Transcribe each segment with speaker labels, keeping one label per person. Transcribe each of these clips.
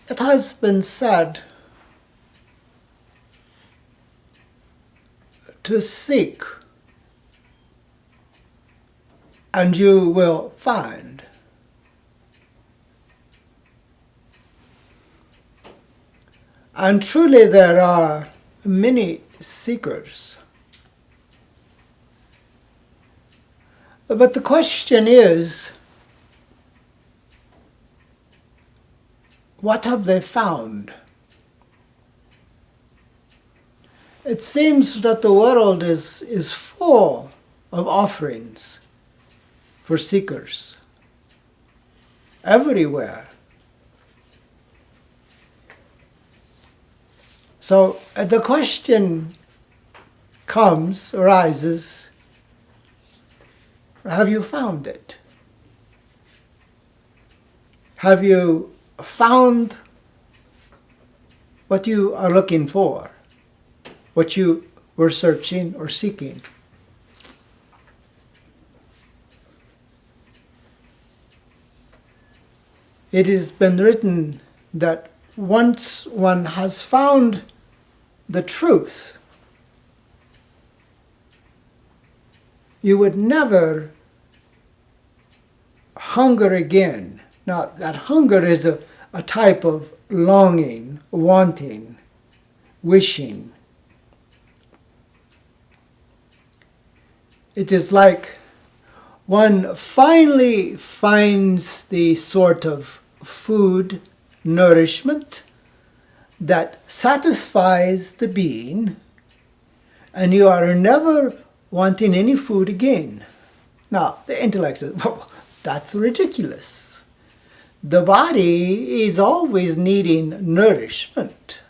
Speaker 1: It has been said to seek and you will find. And truly there are many seekers. But the question is, what have they found? It seems that the world is full of offerings for seekers everywhere. So the question arises, have you found it? Have you found what you are looking for, what you were searching or seeking? It has been written that once one has found the truth, you would never hunger again. Now, that hunger is a type of longing, wanting, wishing. It is like one finally finds the sort of food, nourishment that satisfies the being, and you are never wanting any food again. Now, the intellect says, well, that's ridiculous. The body is always needing nourishment.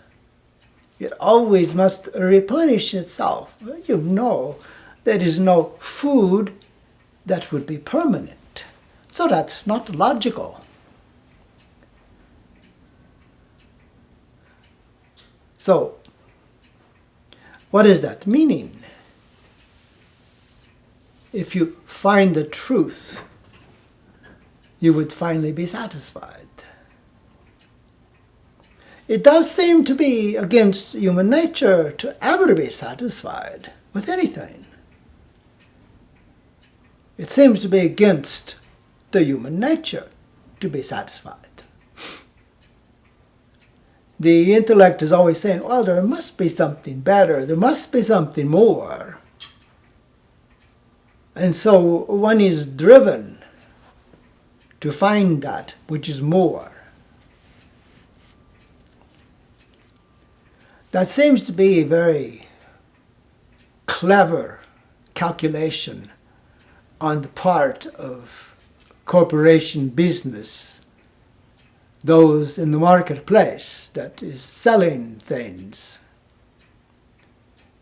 Speaker 1: It always must replenish itself. You know, there is no food that would be permanent. So that's not logical. So, what is that meaning? If you find the truth, you would finally be satisfied. It does seem to be against human nature to ever be satisfied with anything. It seems to be against the human nature to be satisfied. The intellect is always saying, well, there must be something better, there must be something more. And so one is driven to find that which is more. That seems to be a very clever calculation on the part of corporation business, those in the marketplace that is selling things.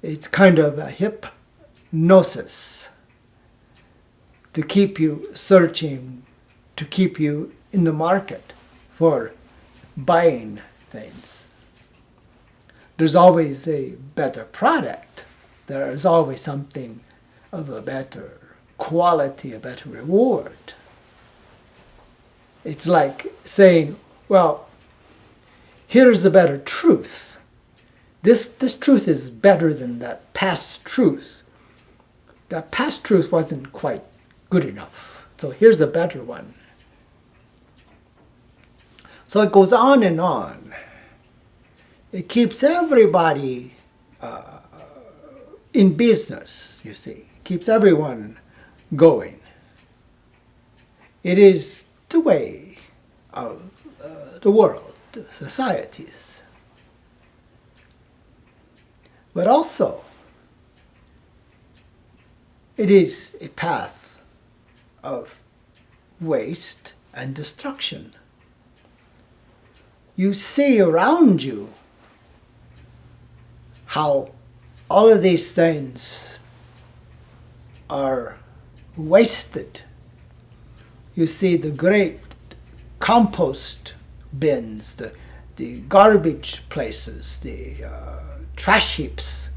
Speaker 1: It's kind of a hypnosis to keep you searching, to keep you in the market for buying things. There's always a better product. There is always something of a better quality, a better reward. It's like saying, well, here's the better truth. This truth is better than that past truth. That past truth wasn't quite good enough. So here's a better one. So it goes on and on. It keeps everybody in business, you see. It keeps everyone going. It is the way of the world, societies. But also, it is a path of waste and destruction. You see around you how all of these things are wasted. You see the great compost bins, the garbage places, the trash heaps.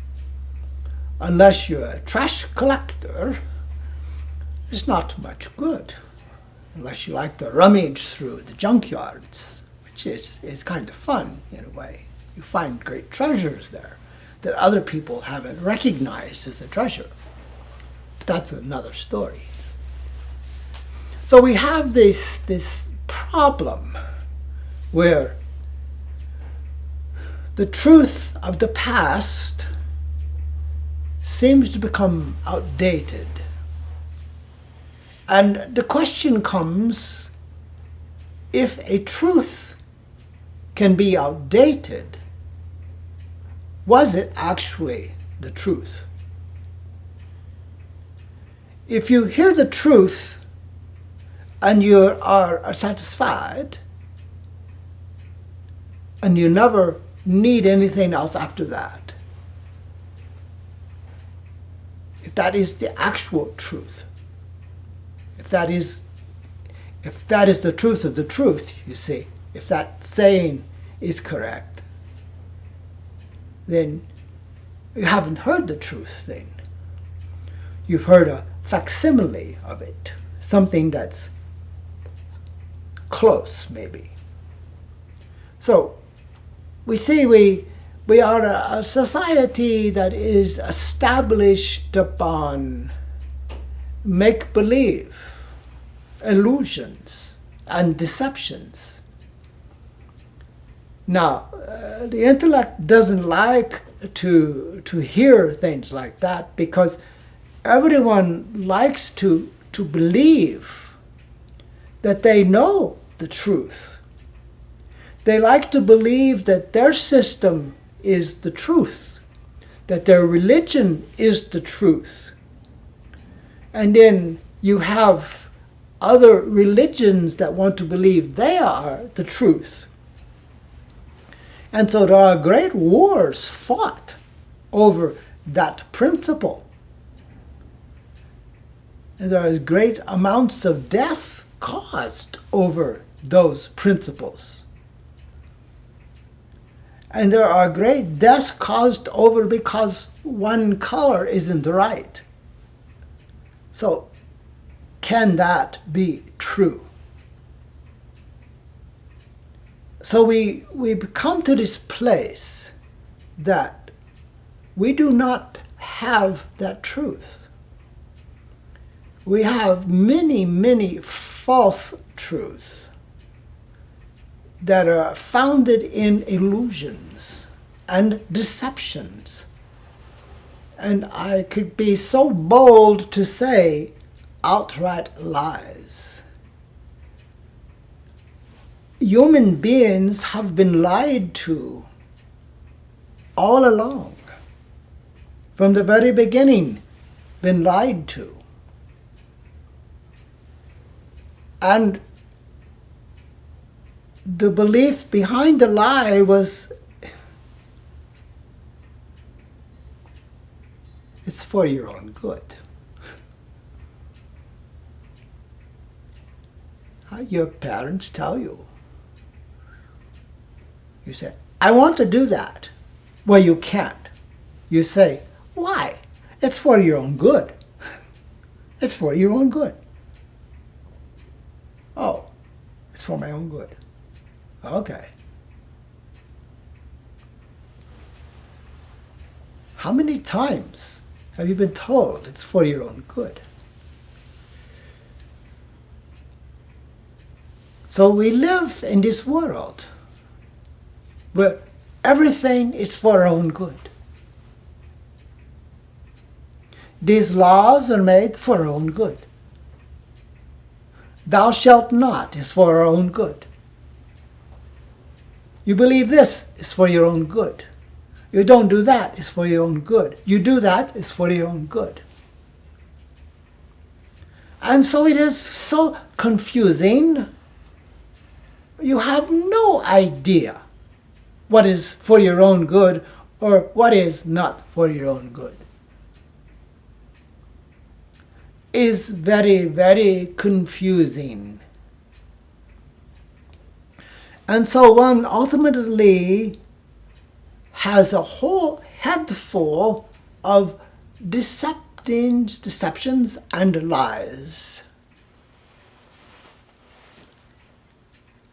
Speaker 1: Unless you're a trash collector, it's not much good. Unless you like to rummage through the junkyards, which is kind of fun in a way. You find great treasures there that other people haven't recognized as a treasure. That's another story. So we have this problem where the truth of the past seems to become outdated. And the question comes, if a truth can be outdated, was it actually the truth? If you hear the truth and you are satisfied and you never need anything else after that, if that is the actual truth, if that is the truth of the truth, you see, if that saying is correct, then you haven't heard the truth then. You've heard a facsimile of it, something that's close maybe. So we see we are a society that is established upon make-believe, illusions, and deceptions. Now, the intellect doesn't like to hear things like that because everyone likes to believe that they know the truth. They like to believe that their system is the truth, that their religion is the truth. And then you have other religions that want to believe they are the truth. And so there are great wars fought over that principle. And there is great amounts of death caused over those principles. And there are great deaths caused over because one color isn't right. So, can that be true? So we come to this place that we do not have that truth. We have many, many false truths that are founded in illusions and deceptions. And I could be so bold to say outright lies. Human beings have been lied to all along. From the very beginning, been lied to. And the belief behind the lie was, it's for your own good. How your parents tell you. You say, I want to do that. Well, you can't. You say, why? It's for your own good. It's for your own good. Oh, it's for my own good. Okay. How many times have you been told it's for your own good? So we live in this world where everything is for our own good. These laws are made for our own good. Thou shalt not is for our own good. You believe this is for your own good. You don't do that is for your own good. You do that is for your own good. And so it is so confusing. You have no idea what is for your own good or what is not for your own good. Is very, very confusing. And so one ultimately has a whole head full of deceptions and lies.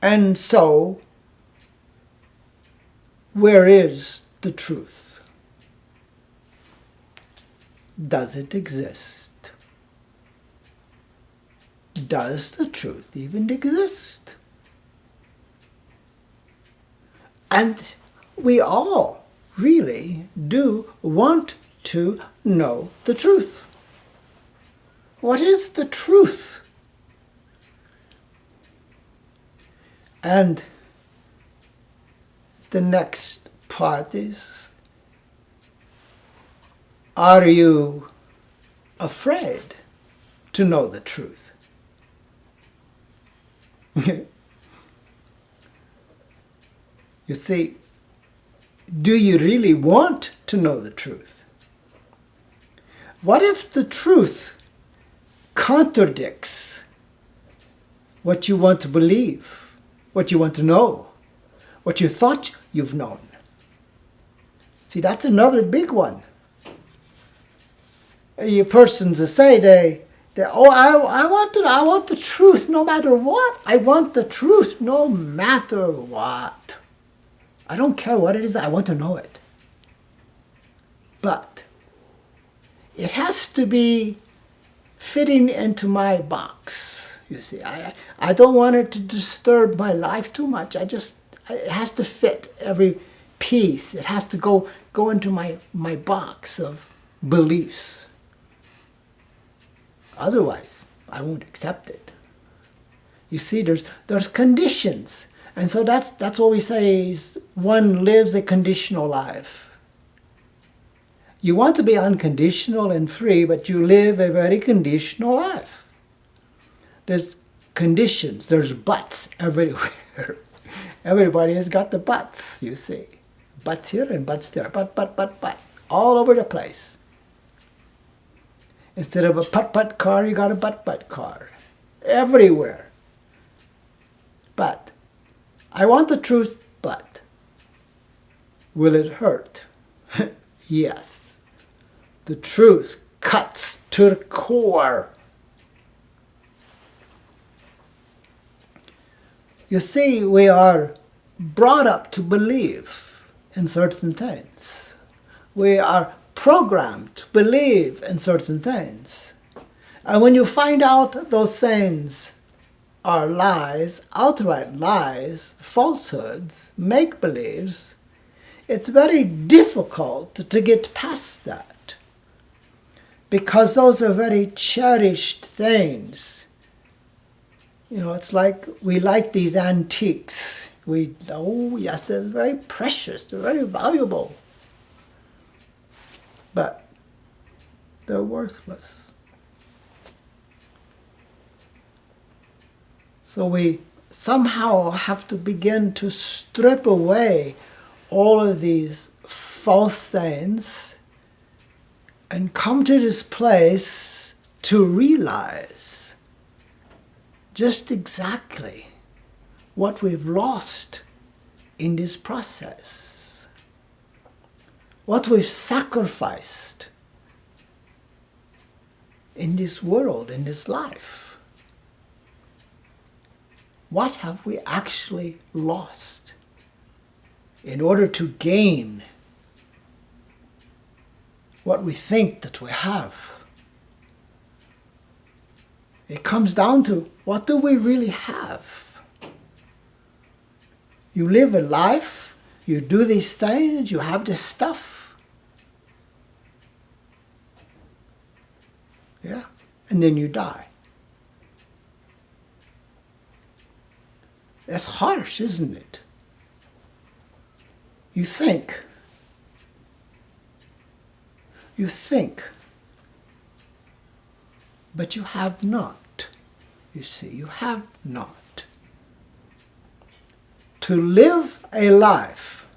Speaker 1: And so where is the truth? Does it exist? Does the truth even exist? And we all really do want to know the truth. What is the truth? And the next part is, are you afraid to know the truth? You see, do you really want to know the truth? What if the truth contradicts what you want to believe, what you want to know, what you thought you've known? See, that's another big one. You persons say I want the truth no matter what. I want the truth no matter what. I don't care what it is, I want to know it. But it has to be fitting into my box. You see, I don't want it to disturb my life too much. It has to fit every piece. It has to go into my box of beliefs. Otherwise, I won't accept it. You see, there's conditions. And so that's what we say is one lives a conditional life. You want to be unconditional and free, but you live a very conditional life. There's conditions, there's buts everywhere. Everybody has got the buts, you see. Buts here and buts there. But. All over the place. Instead of a putt-putt car, you got a butt-butt car. Everywhere. But I want the truth, but will it hurt? Yes. The truth cuts to the core. You see, we are brought up to believe in certain things. We are programmed to believe in certain things. And when you find out those things are lies, outright lies, falsehoods, make-believes, it's very difficult to get past that. Because those are very cherished things. You know, it's like we like these antiques. Yes, they're very precious, they're very valuable. But they're worthless. So we somehow have to begin to strip away all of these false things and come to this place to realize just exactly what we've lost in this process, what we've sacrificed in this world, in this life. What have we actually lost in order to gain what we think that we have? It comes down to, what do we really have? You live a life, you do these things, you have this stuff. Yeah, and then you die. That's harsh, isn't it? You think, but you have not. You see, you have not. To live a life,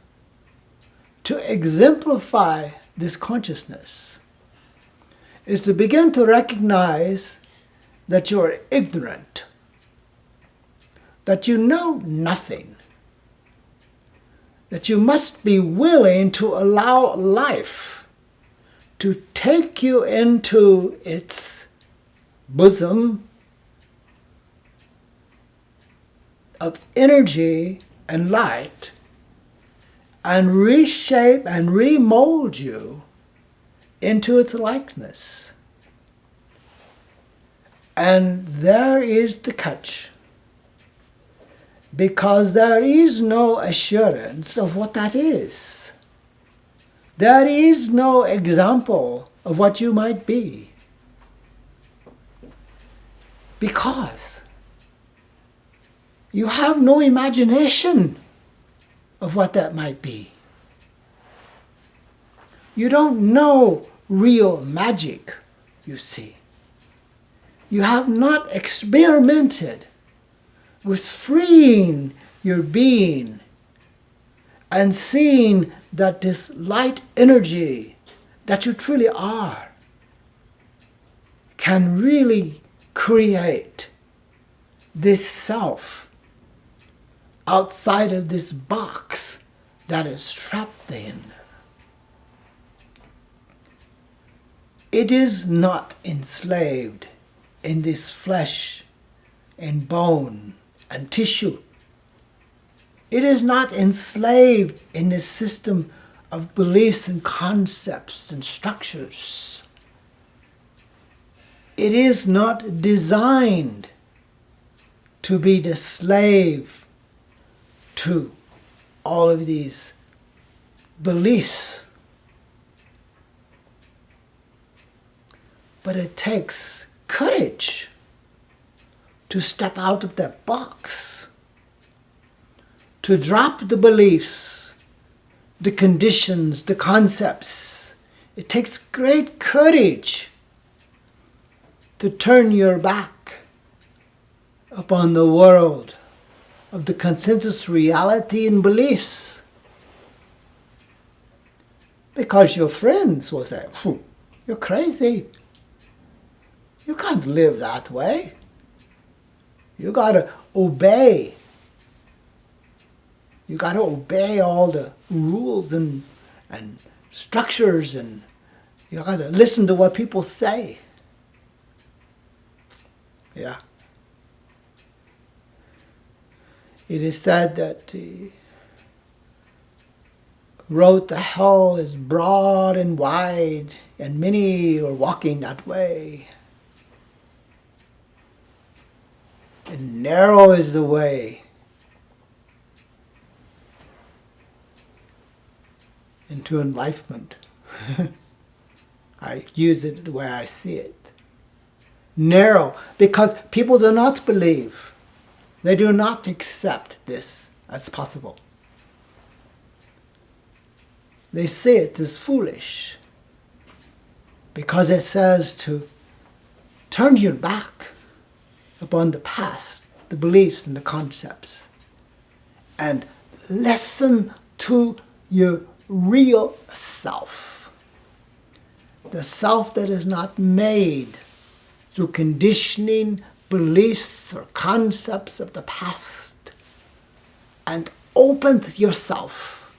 Speaker 1: to exemplify this consciousness, is to begin to recognize that you are ignorant, that you know nothing, that you must be willing to allow life to take you into its bosom of energy and light and reshape and remold you into its likeness. And there is the catch, because there is no assurance of what that is. There is no example of what you might be, because you have no imagination of what that might be. You don't know real magic, you see. You have not experimented with freeing your being and seeing that this light energy that you truly are can really create this self outside of this box that is trapped in. It is not enslaved in this flesh and bone and tissue. It is not enslaved in this system of beliefs and concepts and structures. It is not designed to be the slave to all of these beliefs. But it takes courage to step out of that box, to drop the beliefs, the conditions, the concepts. It takes great courage to turn your back upon the world of the consensus reality and beliefs. Because your friends will say, "You're crazy. You can't live that way. You gotta obey. You gotta obey all the rules and structures, and you gotta listen to what people say." Yeah. It is said that the road to hell is broad and wide, and many are walking that way. And narrow is the way into enlightenment. I use it the way I see it. Narrow, because people do not believe. They do not accept this as possible. They see it as foolish, because it says to turn your back upon the past, the beliefs and the concepts, and listen to your real self. The self that is not made through conditioning, beliefs or concepts of the past, and open yourself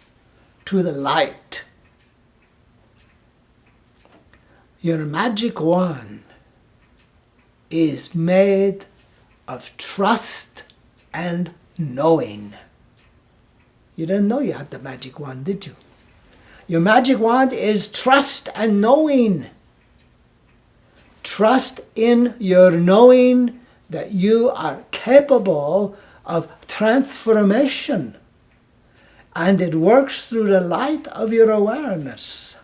Speaker 1: to the light. Your magic wand is made of trust and knowing. You didn't know you had the magic wand, did you? Your magic wand is trust and knowing. Trust in your knowing that you are capable of transformation, and it works through the light of your awareness.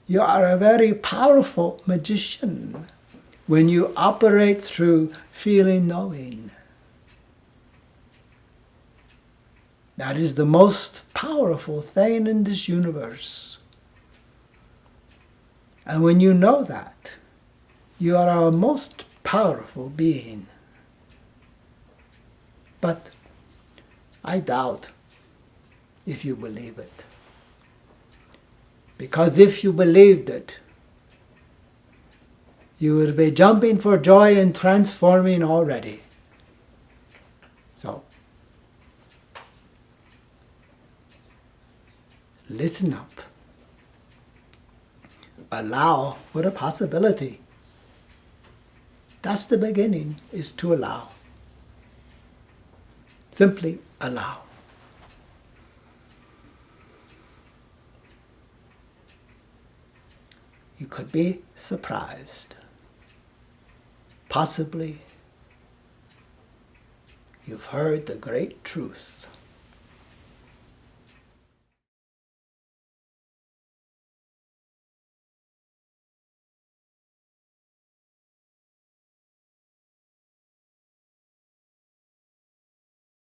Speaker 1: You are a very powerful magician when you operate through feeling knowing. That is the most powerful thing in this universe. And when you know that, you are our most powerful being. But I doubt if you believe it. Because if you believed it, you would be jumping for joy and transforming already. So, listen up. Allow for a possibility. That's the beginning, is to allow. Simply allow. you could be surprised. Possibly you've heard the great truth.